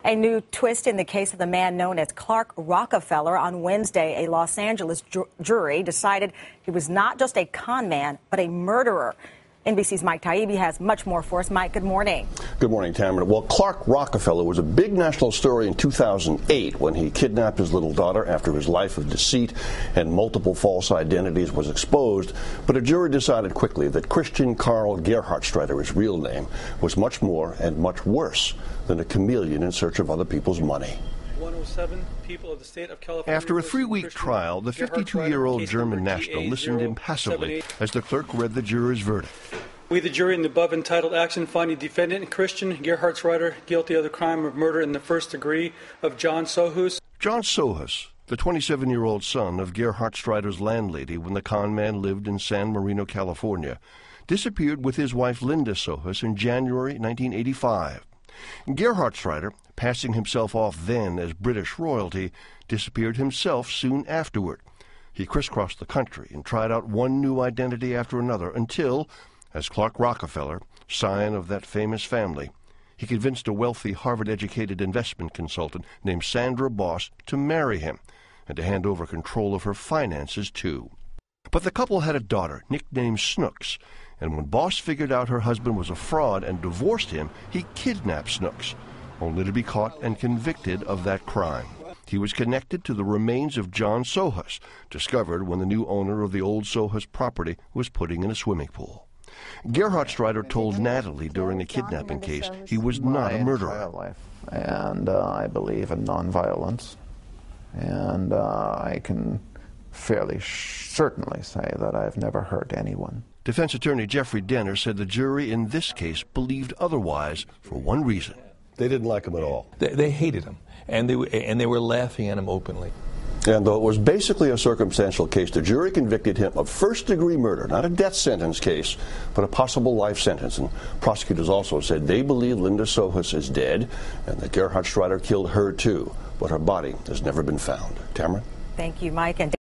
A new twist in the case of the man known as Clark Rockefeller. On Wednesday, a Los Angeles jury decided he was not just a con man, but a murderer. NBC's Mike Taibbi has much more for us. Mike, good morning. Good morning, Tamara. Well, Clark Rockefeller was a big national story in 2008 when he kidnapped his little daughter after his life of deceit and multiple false identities was exposed. But a jury decided quickly that Christian Karl Gerhardstreiter, his real name, was much more and much worse than a chameleon in search of other people's money. 107 people of the state of California. After a three-week trial, the 52-year-old German national listened impassively as the clerk read the juror's verdict. We, the jury, in the above entitled action, find the defendant, Christian Gerhardstreiter, guilty of the crime of murder in the first degree of John Sohus. John Sohus, the 27-year-old son of Gerhardstreiter's landlady when the con man lived in San Marino, California, disappeared with his wife Linda Sohus in January 1985. Gerhardstreiter, passing himself off then as British royalty, disappeared himself soon afterward. He crisscrossed the country and tried out one new identity after another until, as Clark Rockefeller, scion of that famous family, he convinced a wealthy Harvard-educated investment consultant named Sandra Boss to marry him and to hand over control of her finances, too. But the couple had a daughter nicknamed Snooks, and when Boss figured out her husband was a fraud and divorced him, he kidnapped Snooks, only to be caught and convicted of that crime. He was connected to the remains of John Sohus, discovered when the new owner of the old Sohus property was putting in a swimming pool. Gerhardstreiter told Natalie during the kidnapping case he was not a murderer. And I believe in nonviolence, and I can fairly certainly say that I've never hurt anyone. Defense attorney Jeffrey Denner said the jury in this case believed otherwise for one reason. They didn't like him at all. They hated him, and they were laughing at him openly. And though it was basically a circumstantial case, the jury convicted him of first-degree murder, not a death sentence case, but a possible life sentence. And prosecutors also said they believe Linda Sohus is dead and that Gerhardstreiter killed her too, but her body has never been found. Tamara? Thank you, Mike. And